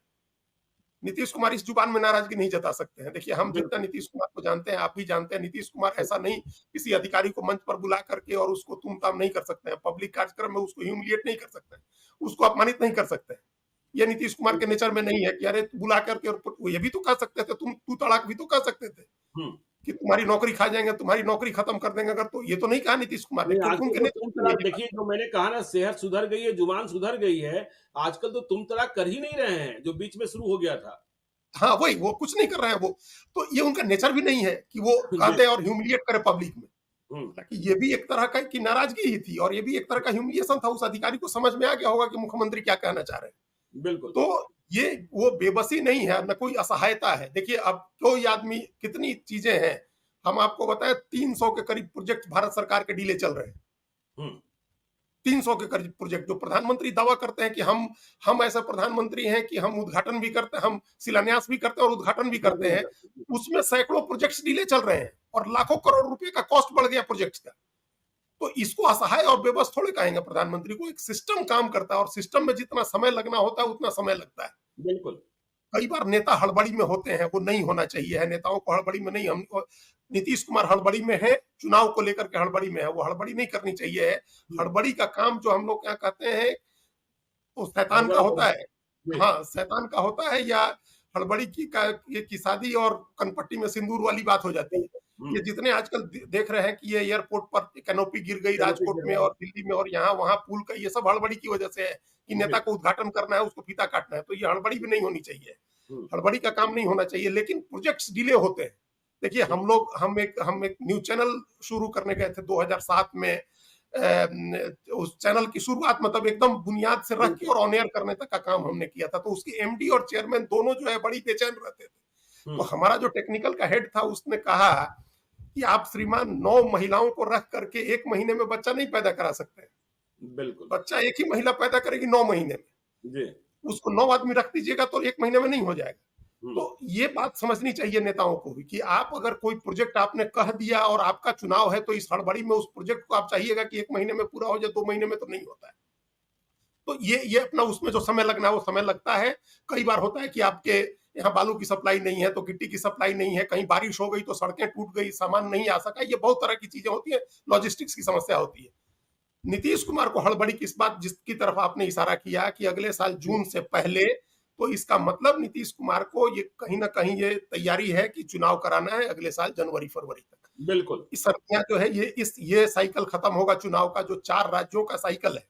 नीतीश कुमार इस जुबान में नाराजगी नहीं जता सकते हैं। देखिए, हम जितना बिल्कुल। नीतीश कुमार को जानते हैं, आप भी जानते हैं, नीतीश कुमार ऐसा नहीं किसी अधिकारी को मंच पर बुला करके और उसको तुम-ताम नहीं कर सकते हैं। पब्लिक कार्यक्रम में उसको ह्यूमिलिएट नहीं कर सकते हैं, उसको अपमानित नहीं कर सकते हैं। ये नीतीश कुमार के नेचर में नहीं है कि अरे बुला करके, और वो ये भी तो कह सकते थे, तुम तू तड़ाक भी तो कह सकते थे हुँ, कि तुम्हारी नौकरी खा जाएंगे, तुम्हारी नौकरी खत्म कर देंगे अगर, तो ये तो नहीं कहा नीतीश कुमार ने, नहीं क्योंकि आजकल उनके तो नेतृत्व तुम में तड़ाक यही बात देखिए जो मैंने कहा ना सेहत सुधर गई है, जुबान सुधर गई है, आजकल तो तुम तड़ाक कर ही नहीं रहे हैं, जो बीच में शुरू हो गया था। हाँ, वही, वो कुछ नहीं कर रहे हैं वो। तो ये उनका नेचर भी नहीं है कि वो कह जी, दें और ह्यूमिलिएट करे पब्लिक में। हुँ, हालाँकि ये भी एक तरह का की नाराज़गी ही थी, और ये भी एक तरह का ह्यूमिलिएशन था। उस अधिकारी को समझ में आ गया होगा कि मुख्यमंत्री क्या कहना चाह रहे हैं। बिल्कुल। तो ये वो बेबसी नहीं है, न कोई असहायता है। देखिए, अब कोई आदमी, कितनी चीज़ें हैं। हम आपको बताएँ, 300 के करीब प्रोजेक्ट भारत सरकार के डीले चल रहे हैं। हुँ, 300 के करीब प्रोजेक्ट, जो प्रधानमंत्री दावा करते हैं कि हम ऐसे प्रधानमंत्री हैं कि हम उद्घाटन भी करते हैं, हम शिलान्यास भी करते हैं और उद्घाटन भी करते हैं। उसमें सैकड़ों प्रोजेक्ट्स डिले चल रहे हैं और लाखों करोड़ रुपए का कॉस्ट बढ़ गया प्रोजेक्ट्स का। तो इसको असहाय और बेबस थोड़े कहेंगे प्रधानमंत्री को। एक सिस्टम काम करता है, और सिस्टम में जितना समय लगना होता है उतना समय लगता है। बिल्कुल। कई बार नेता हड़बड़ी में होते हैं, वो नहीं होना चाहिए है। नेताओं को हड़बड़ी में नहीं, हम नीतीश कुमार हड़बड़ी में है, चुनाव को लेकर के हड़बड़ी में है, वो हड़बड़ी नहीं करनी चाहिए है। हुँ, हड़बड़ी का काम, जो हम लोग क्या कहते हैं, वो शैतान का हड़बड़ा होता बड़ा है। जी, हाँ, शैतान का होता है, या हड़बड़ी की शादी और कनपट्टी में सिंदूर वाली बात हो जाती है। हुँ, ये जितने आजकल देख रहे हैं कि ये एयरपोर्ट पर कैनोपी गिर गई कैनोपी राजकोट गिर में रहा है। और दिल्ली में और यहाँ-वहाँ पुल का, ये सब हड़बड़ी की वजह से है कि नेता जी, को उद्घाटन करना है, उसको फीता काटना है। तो ये हड़बड़ी भी नहीं होनी चाहिए। हुँ, हड़बड़ी का काम नहीं होना चाहिए, लेकिन प्रोजेक्ट्स डिले होते हैं। देखिए, हुँ, हम एक न्यूज़ चैनल शुरू करने गए थे 2007 में। उस चैनल की शुरुआत, मतलब एकदम बुनियाद से रख के बिल्कुल। और ऑन एयर करने तक का काम हमने किया था। तो उसके एमडी और चेयरमैन दोनों जो है बड़ी बेचैन रहते थे। हुँ, तो हमारा जो टेक्निकल का हेड था, उसने कहा कि आप श्रीमान 9 महिलाओं को रख करके 1 महीने में बच्चा नहीं पैदा करा सकते हैं। बिल्कुल। बच्चा एक ही महिला पैदा करेगी 9 महीने में। जी, उसको 9 आदमी रख दीजिएगा तो 1 महीने में नहीं हो जाएगा। हुँ, तो ये बात समझनी चाहिए नेताओं को भी, कि आप अगर कोई प्रोजेक्ट आपने कह दिया और आपका चुनाव है, तो इस हड़बड़ी में उस प्रोजेक्ट को आप चाहिएगा कि 1 महीने में पूरा हो जाए, 2 महीने में तो नहीं होता है। तो ये अपना, उसमें जो समय लगना है वो समय लगता है। कई बार होता है कि आपके यहाँ बालू की सप्लाई नहीं है, तो गिट्टी की सप्लाई नहीं है, कहीं बारिश हो गई तो सड़कें टूट गई, सामान नहीं आ सका, ये बहुत तरह की चीजें होती हैं, लॉजिस्टिक्स की समस्या होती है। नीतीश कुमार को हड़बड़ी किस बात जिसकी तरफ आपने इशारा किया कि अगले साल जी, जून से पहले, तो इसका मतलब नीतीश कुमार को ये कहीं न कहीं ये तैयारी है कि चुनाव कराना है अगले साल जनवरी-फरवरी तक। बिल्कुल। इस सर्दियाँ जो है ये साइकिल खत्म होगा चुनाव का, जो 4 राज्यों का साइकिल है,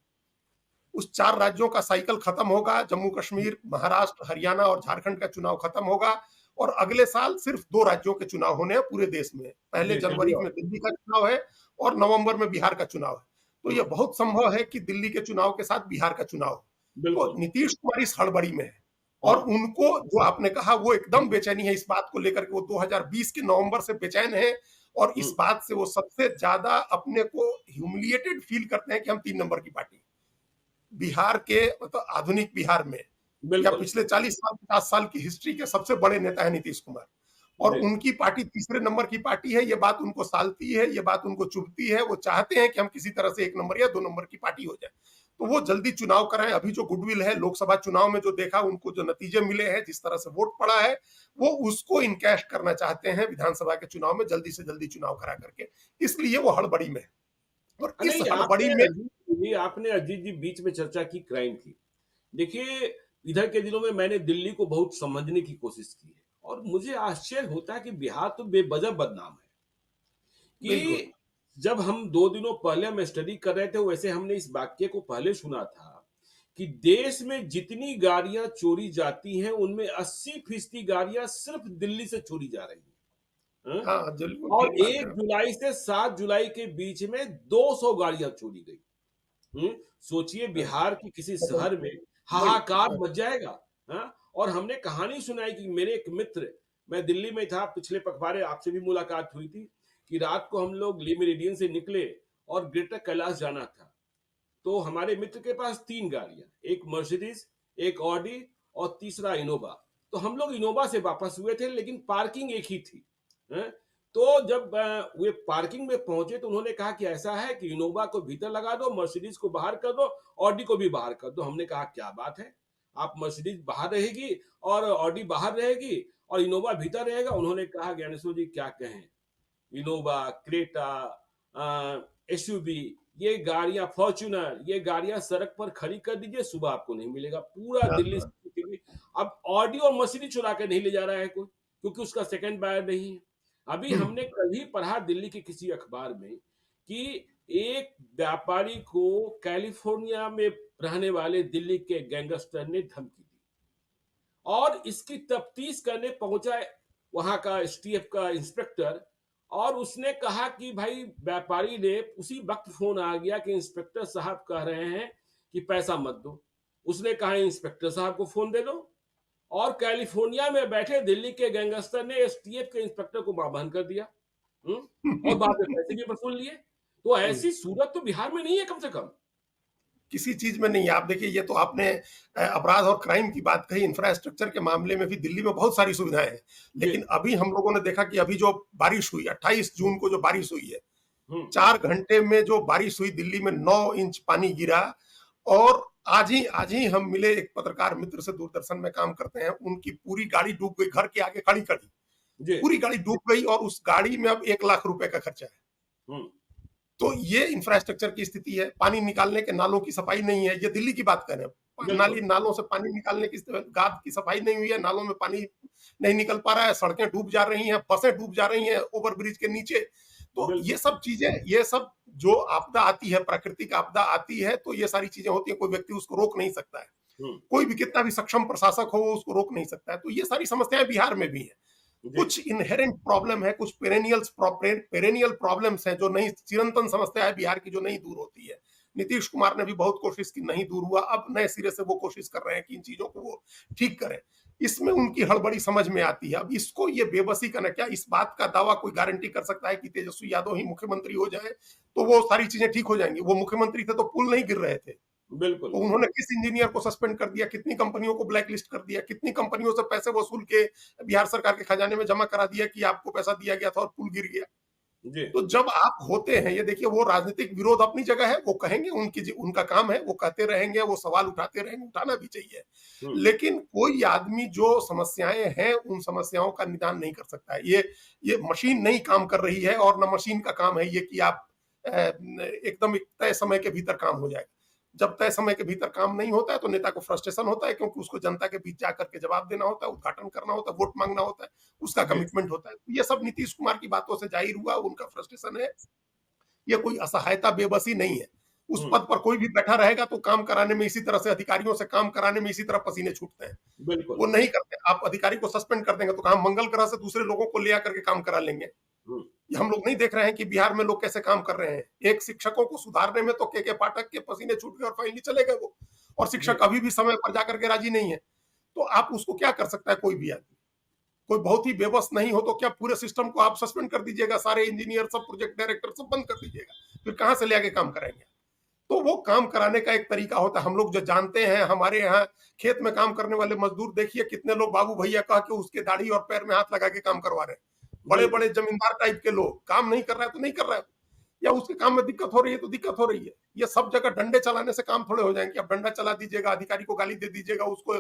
उस 4 राज्यों का साइकिल खत्म होगा, जम्मू-कश्मीर, महाराष्ट्र, हरियाणा और झारखंड का चुनाव खत्म होगा और अगले साल सिर्फ 2 राज्यों के चुनाव होने हैं पूरे देश में। पहले जी, दिल्ली जनवरी और में दिल्ली का चुनाव है और नवंबर में बिहार का चुनाव है। तो ये हुँ, बहुत संभव है कि दिल्ली के चुनाव के साथ बिहार का चुनाव हो। तो बिल्कुल। नीतीश कुमार इस हड़बड़ी में है और हुँ, उनको जो आपने कहा वो एकदम बेचैनी है इस बात को लेकर के, वो 2020 के नवंबर से बेचैन है और हुँ, इस बात से वो सबसे ज़्यादा अपने को ह्यूमिलिएटेड फ़ील करते हैं कि हम 3 नंबर की पार्टी हैं। बिहार के मतलब आधुनिक बिहार में या बिल्कुल। पिछले 40 साल 50 साल की हिस्ट्री के सबसे बड़े नेता है नीतीश कुमार और जी, उनकी पार्टी तीसरे नंबर की पार्टी है। ये बात उनको सालती है, ये बात उनको चुभती है। वो चाहते हैं कि हम किसी तरह से 1 नंबर या 2 नंबर की पार्टी हो जाए। तो वो जल्दी चुनाव कराएं। अभी जो गुडविल है लोकसभा चुनाव में जो देखा, उनको जो नतीजे मिले हैं, जिस तरह से वोट पड़ा है, वो उसको इनकैश करना चाहते हैं विधानसभा के चुनाव में जल्दी से जल्दी चुनाव करा करके। इसलिए वो हड़बड़ी में है और इस नहीं हड़बड़ी में आपने अजीत जी बीच में चर्चा की क्राइम की। देखिए, इधर के दिनों में मैंने दिल्ली को बहुत समझने की कोशिश की है और मुझे आश्चर्य होता है कि बिहार तो बेवजह बदनाम है बिल्कुल। कि जब हम 2 दिनों पहले हम स्टडी कर रहे थे, वैसे हमने इस वाक्य को पहले सुना था कि देश में जितनी गाड़ियाँ चोरी जाती हैं, उनमें 80% गाड़ियाँ सिर्फ़ दिल्ली से चोरी जा रही हैं। हाँ? हाँ, बिल्कुल और ठीक बात है। 1 जुलाई से 7 जुलाई के बीच में 200 गाड़ियाँ चोरी गई। सोचिए बिहार के किसी शहर में वही। हाहाकार मच जाएगा। हाँ? और हमने कहानी सुनाई कि मेरे एक मित्र, मैं दिल्ली में था, पिछले पखवाड़े आपसे भी मुलाकात हुई थी कि रात को हम लोग ली मेरिडियन से निकले और ग्रेटर कैलाश जाना था। तो हमारे मित्र के पास 3 गाड़ियाँ, एक मर्सिडीज़, एक ऑडी और तीसरा इनोवा। तो हम लोग इनोवा से वापस हुए थे, लेकिन पार्किंग एक ही थी। हैं? तो जब वे पार्किंग में पहुँचे तो उन्होंने कहा कि ऐसा है कि इनोवा को भीतर लगा दो, मर्सिडीज़ को बाहर कर दो, ऑडी को भी बाहर कर दो। हमने कहा क्या बात है? आप मर्सिडीज़ बाहर रहेगी और ऑडी बाहर रहेगी और इनोवा भीतर रहेगा। उन्होंने कहा ज्ञानेश्वर जी क्या कहें? इनोवा, क्रेटा, एसयूवी, ये गाड़ियां फॉर्च्यूनर, ये गाड़ियां सड़क पर खड़ी कर दीजिए, सुबह आपको नहीं मिलेगा। पूरा हाँ, दिल्ली हाँ। सीसीटीवी। अब ऑडी और मर्सिडीज चुरा के नहीं ले जा रहा है कोई, क्योंकि उसका सेकंड बायर नहीं है। अभी हुँ, हमने कल ही पढ़ा दिल्ली के किसी अखबार में कि एक व्यापारी को कैलिफोर्निया में रहने वाले दिल्ली के गैंगस्टर ने धमकी दी और इसकी तफ्तीश करने पहुंचा वहां का एसटीएफ का इंस्पेक्टर और उसने कहा कि भाई व्यापारी ने उसी वक्त फोन आ गया कि इंस्पेक्टर साहब कह रहे हैं कि पैसा मत दो। उसने कहा इंस्पेक्टर साहब को फोन दे दो और कैलिफोर्निया में बैठे दिल्ली के गैंगस्टर ने एसटीएफ के इंस्पेक्टर को मारहान कर दिया। और बाद में पैसे भी वसूल लिए। तो हुँ। ऐसी सूरत तो बिहार में नहीं है कम से कम। किसी चीज़ में नहीं है। आप देखिए, ये तो आपने अपराध और क्राइम की बात कही, इंफ्रास्ट्रक्चर के मामले में भी दिल्ली में बहुत सारी सुविधाएँ हैं। जी। लेकिन अभी हम लोगों ने देखा कि अभी जो बारिश हुई, 28 जून को जो बारिश हुई है, हम्म 4 घंटे में जो बारिश हुई, दिल्ली में 9 इंच पानी गिरा और आज ही हम मिले एक पत्रकार मित्र से, दूरदर्शन में काम करते हैं, उनकी पूरी गाड़ी डूब गई, घर के आगे खड़ी-खड़ी। जी। पूरी गाड़ी डूब गई और उस गाड़ी में अब 1 लाख रुपए का खर्चा है। हम्म तो ये इंफ्रास्ट्रक्चर की स्थिति है। पानी निकालने के नालों की सफाई नहीं है। ये दिल्ली की बात कर रहे हैं। नाली बिल्कुल। नालों से पानी निकालने की गाद की सफाई नहीं हुई है, नालों में पानी नहीं निकल पा रहा है, सड़कें डूब जा रही हैं, बसें डूब जा रही हैं ओवर ब्रिज के नीचे। तो ये बिल्कुल। सब चीजें, ये सब जो आपदा आती है, प्राकृतिक आपदा आती है, तो ये सारी चीजें होती हैं, कोई व्यक्ति उसको रोक नहीं सकता है। हम्म कोई भी कितना भी सक्षम प्रशासक हो, वो उसको रोक नहीं सकता है। तो ये सारी समस्याएं बिहार में भी हैं। जी। कुछ इनहेरेंट प्रॉब्लम है, कुछ पेरेनियल प्रॉब्लम्स हैं, जो नहीं, चिरंतन समस्या है बिहार की, जो नहीं दूर होती है। नीतीश कुमार ने भी बहुत कोशिश की, नहीं दूर हुआ। अब नए सिरे से वो कोशिश कर रहे हैं कि इन चीजों को वो ठीक करें। इसमें उनकी हड़बड़ी समझ में आती है। अब इसको ये बेबसी का, ना क्या इस बात का दावा कोई गारंटी कर सकता है कि तेजस्वी यादव ही मुख्यमंत्री हो जाए तो वो सारी चीजें ठीक हो जाएंगी? वो मुख्यमंत्री थे तो पुल नहीं गिर रहे थे। बिल्कुल। तो उन्होंने किस इंजीनियर को सस्पेंड कर दिया, कितनी कंपनियों को ब्लैक लिस्ट कर दिया, कितनी कंपनियों से पैसे वसूल के बिहार सरकार के खजाने में जमा करा दिया कि आपको पैसा दिया गया था और पुल गिर गया। जी। तो जब आप होते हैं, ये देखिए, वो राजनीतिक विरोध अपनी जगह है, वो कहेंगे, उनका काम है, वो कहते रहेंगे, वो सवाल उठाते रहेंगे, उठाना भी चाहिए। हम्म लेकिन कोई आदमी जो समस्याएं हैं, उन समस्याओं का निदान नहीं कर सकता है। ये मशीन नहीं काम कर रही है और न मशीन का काम है ये कि आप एकदम एक तय समय के भीतर काम हो जाएगा। जब तय समय के भीतर काम नहीं होता है तो नेता को फ्रस्ट्रेशन होता है, क्योंकि उसको जनता के बीच जाकर के जवाब देना होता है, उद्घाटन करना होता है, वोट मांगना होता है, उसका जी। कमिटमेंट होता है। ये सब नीतीश कुमार की बातों से जाहिर हुआ, उनका फ्रस्ट्रेशन है। ये कोई असहायता, बेबसी नहीं है। उस हुँ, पद पर कोई भी बैठा रहेगा तो काम कराने में इसी तरह से, अधिकारियों से काम कराने में इसी तरह पसीने छूटते हैं। बिल्कुल। वो नहीं करते। आप अधिकारी को सस्पेंड कर देंगे तो कहा मंगल ग्रह से दूसरे लोगों को ले आकर के काम करा लेंगे। हुँ, ये हम लोग नहीं देख रहे हैं कि बिहार में लोग कैसे काम कर रहे हैं। एक शिक्षकों को सुधारने में तो के पाठक के पसीने छूट गए और फाइनली चले गए वो। और जी, शिक्षक अभी भी समय पर जाकर के राजी नहीं है। तो आप उसको क्या कर सकता है कोई भी आदमी? कोई बहुत ही बेबस नहीं हो तो क्या पूरे सिस्टम को आप सस्पेंड कर दीजिएगा? सारे इंजीनियर, सब प्रोजेक्ट डायरेक्टर सब बंद कर दीजिएगा। फिर कहाँ से ले आके काम कराएंगे? तो वो काम कराने का एक तरीका होता है। हम लोग जो जानते हैं, हमारे यहाँ खेत में काम करने वाले मजदूर देखिए कितने लोग बाबू भैया कह के उसके दाढ़ी और पैर में हाथ लगा के काम करवा रहे हैं। बड़े बिल्कुल। बड़े जमींदार टाइप के लोग, काम नहीं कर रहा है तो नहीं कर रहा है, या उसके काम में दिक्कत हो रही है तो दिक्कत हो रही है। ये सब जगह डंडे चलाने से काम थोड़े हो जाएंगे। अब डंडा चला दीजिएगा, अधिकारी को गाली दे दीजिएगा, उसको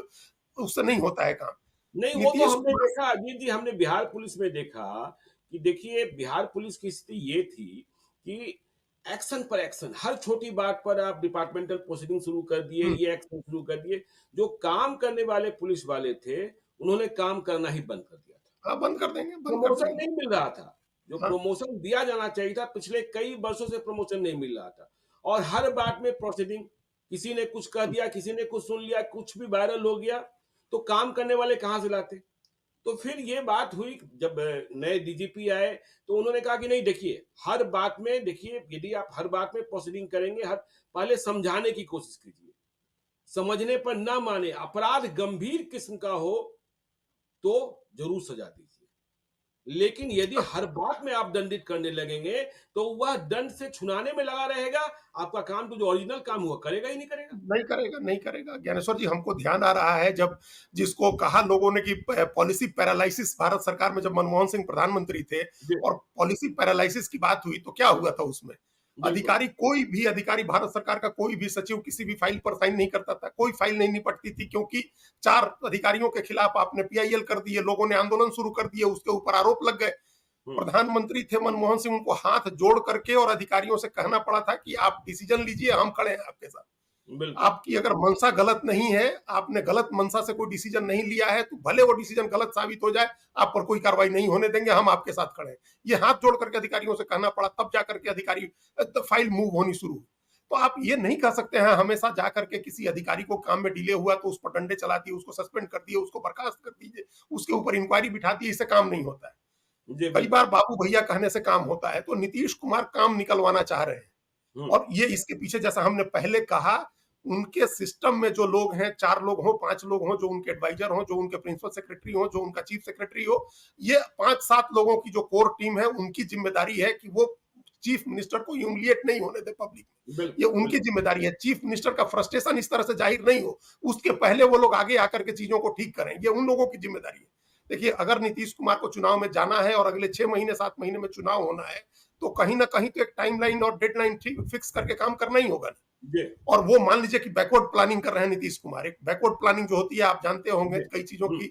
उससे नहीं होता है काम। नहीं, वो तो नीतीश हमने कुमार। देखा अजीत जी, हमने बिहार पुलिस में देखा कि देखिए बिहार पुलिस की स्थिति ये थी कि एक्शन पर एक्शन, हर छोटी बात पर आप डिपार्टमेंटल प्रोसीडिंग शुरू कर दिए, हम्म, ये एक्शन शुरू कर दिए। जो काम करने वाले पुलिस वाले थे, उन्होंने काम करना ही बंद कर दिया था। हाँ, बंद कर देंगे, बंद कर प्रमोशन देंगे। नहीं मिल रहा था। जो हाँ, प्रमोशन दिया जाना चाहिए था, पिछले कई वर्षों से प्रमोशन नहीं मिल रहा था। और हर बात में प्रोसीडिंग, किसी ने कुछ कह दिया, किसी ने कुछ सुन लिया, कुछ भी वायरल हो गया, तो काम करने वाले कहाँ से लाते? तो फिर ये बात हुई जब नए डीजीपी आए, तो उन्होंने कहा कि नहीं देखिए, हर बात में देखिए, यदि आप हर बात में प्रोसीडिंग करेंगे, हर पहले समझाने की कोशिश कीजिए। समझने पर ना माने, अपराध गंभीर किस्म का हो, तो ज़रूर सजा दीजिए। लेकिन यदि हर बात में आप दंडित करने लगेंगे, तो वह दंड से छुड़ाने में लगा रहेगा, आपका काम तो जो ओरिजिनल काम हुआ करेगा ही नहीं करेगा। नहीं करेगा, नहीं करेगा। ज्ञानेश्वर जी, हमको ध्यान आ रहा है जब जिसको कहा लोगों ने कि पॉलिसी पैरालिसिस, भारत सरकार में जब मनमोहन सिंह प्रधानमंत्री थे जी, और पॉलिसी पैरालिसिस की बात हुई तो क्या हुआ था उसमें? बिल्कुल। अधिकारी, कोई भी अधिकारी, भारत सरकार का कोई भी सचिव किसी भी फाइल पर साइन नहीं करता था। कोई फाइल नहीं निपटती थी, क्योंकि 4 अधिकारियों के खिलाफ आपने पीआईएल कर दिए, लोगों ने आंदोलन शुरू कर दिए, उसके ऊपर आरोप लग गए। हुँ, प्रधानमंत्री थे मनमोहन सिंह, उनको हाथ जोड़ करके और अधिकारियों से कहना पड़ा था कि आप डिसीजन लीजिए, हम खड़े हैं आपके साथ। बिल्कुल। आपकी अगर मंशा गलत नहीं है, आपने गलत मंशा से कोई डिसीजन नहीं लिया है, तो भले वो डिसीजन गलत साबित हो जाए, आप पर कोई कार्रवाई नहीं होने देंगे, हम आपके साथ खड़े हैं। ये हाथ जोड़ करके अधिकारियों से कहना पड़ा, तब जाकर के अधिकारी फाइल मूव होनी शुरू हुई। तो आप ये नहीं कह सकते हैं हमेशा जाकर के किसी अधिकारी को काम में डिले हुआ तो उस पर डंडे चला दिए, उसको सस्पेंड कर दिए, उसको बर्खास्त कर दीजिए, उसके ऊपर इंक्वायरी बिठा दी, इससे काम नहीं होता है। जी, कई बिल्कुल। बार बाबू भैया कहने से काम होता है। तो नीतीश कुमार काम निकलवाना चाह रहे हैं। हुँ, और ये इसके पीछे, जैसा हमने पहले कहा, उनके सिस्टम में जो लोग हैं, 4 लोग हों, 5 लोग हों, जो उनके एडवाइजर हों, जो उनके प्रिंसिपल सेक्रेटरी हों, जो उनका चीफ सेक्रेटरी हो, ये 5-7 लोगों की जो कोर टीम है, उनकी जिम्मेदारी है कि वो चीफ मिनिस्टर को ह्यूमिलिएट नहीं होने दे पब्लिक में। ये बिल्कुल, उनकी बिल्कुल। जिम्मेदारी है। चीफ मिनिस्टर का फ्रस्ट्रेशन इस तरह से जाहिर नहीं हो, उसके पहले वो लोग आगे आकर के चीजों को ठीक करें, ये उन लोगों की जिम्मेदारी है। देखिए, अगर नीतीश कुमार को चुनाव में जाना है और अगले 6 महीने 7 महीने में चुनाव होना है, तो कहीं ना कहीं तो एक टाइमलाइन और डेडलाइन फिक्स करके काम करना ही होगा। जी, और वो मान लीजिए कि बैकवर्ड प्लानिंग कर रहे हैं नीतीश कुमार। एक बैकवर्ड प्लानिंग जो होती है, आप जानते होंगे जी। कई चीजों हुँ, की,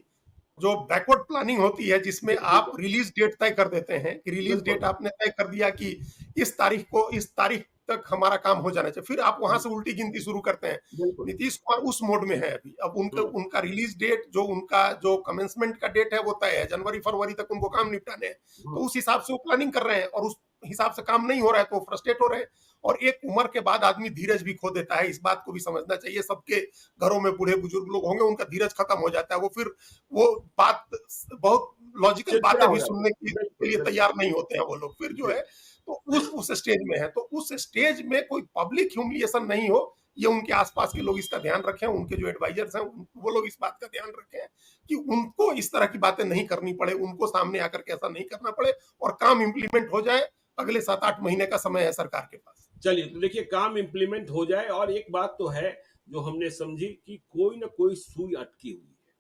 जो बैकवर्ड प्लानिंग होती है, जिसमें जी, आप बिल्कुल, रिलीज डेट तय कर देते हैं कि रिलीज बिल्कुल, डेट आपने तय कर दिया कि इस तारीख को, इस तारीख तक हमारा काम हो जाना चाहिए, फिर आप वहां हुँ, से उल्टी गिनती शुरू करते हैं। बिल्कुल। नीतीश कुमार उस मोड में है अभी। अब उनका हुँ, उनका रिलीज डेट, जो उनका जो कमेंसमेंट का डेट है, वो तय है, जनवरी फरवरी तक उनको काम निपटाने हैं। हुँ, तो उस हिसाब से वो प्लानिंग कर रहे हैं, और उस हिसाब से काम नहीं हो रहा है तो फ्रस्ट्रेट हो रहे हैं। और एक उम्र के बाद आदमी धीरज भी खो देता है, इस बात को भी समझना चाहिए। सबके घरों में बूढ़े बुजुर्ग लोग होंगे, उनका धीरज खत्म हो जाता है, वो फिर वो बात, बहुत लॉजिकल चिड़चिड़ा बातें हो भी जाता सुनने है। के बिल्कुल, लिए बिल्कुल। तैयार नहीं होते हैं वो लोग फिर जो जी, है। तो उस स्टेज में है, तो उस स्टेज में कोई पब्लिक ह्यूमिलिएशन नहीं हो, ये उनके आसपास के लोग इसका ध्यान रखें, उनके जो एडवाइजर्स हैं वो लोग इस बात का ध्यान रखें कि उनको इस तरह की बातें नहीं करनी पड़े, उनको सामने आकर के ऐसा नहीं करना पड़े, और काम इंप्लीमेंट हो जाए। अगले 7-8 महीने का समय है सरकार के पास। चलिए तो देखिए काम इम्प्लीमेंट हो जाए और एक बात तो है, जो हमने समझी कि कोई ना कोई सुई अटकी हुई है,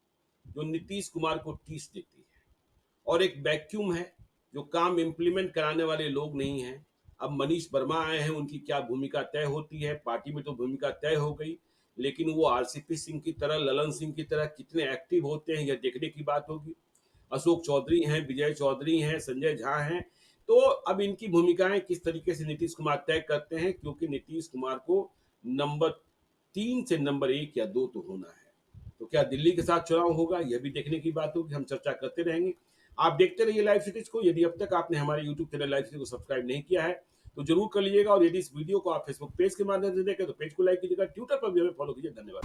जो नीतीश कुमार को टीस देती है। और एक वैक्यूम है, जो काम इम्प्लीमेंट कराने वाले लोग नहीं हैं। अब मनीष वर्मा आए हैं, उनकी क्या भूमिका तय होती है, पार्टी में तो भूमिका तय हो गई, लेकिन वो आरसीपी सिंह की तरह, ललन सिंह की तरह कितने एक्टिव होते हैं, यह देखने की बात होगी। अशोक चौधरी हैं, विजय चौधरी हैं, संजय झा हैं, तो अब इनकी भूमिकाएं किस तरीके से नीतीश कुमार तय करते हैं, क्योंकि नीतीश कुमार को नंबर 3 से नंबर 1 या 2 तो होना है। तो क्या दिल्ली के साथ चुनाव होगा, यह भी देखने की बात होगी, हम चर्चा करते रहेंगे। आप देखते रहिए लाइव सिटीज को। यदि अब तक आपने हमारे यूट्यूब चैनल लाइव सिटीज को सब्सक्राइब नहीं किया है तो जरूर कर लीजिएगा, और यदि इस वीडियो को आप फेसबुक पेज के माध्यम से देखें तो पेज को लाइक कीजिएगा, ट्विटर पर भी हमें फॉलो कीजिए। धन्यवाद।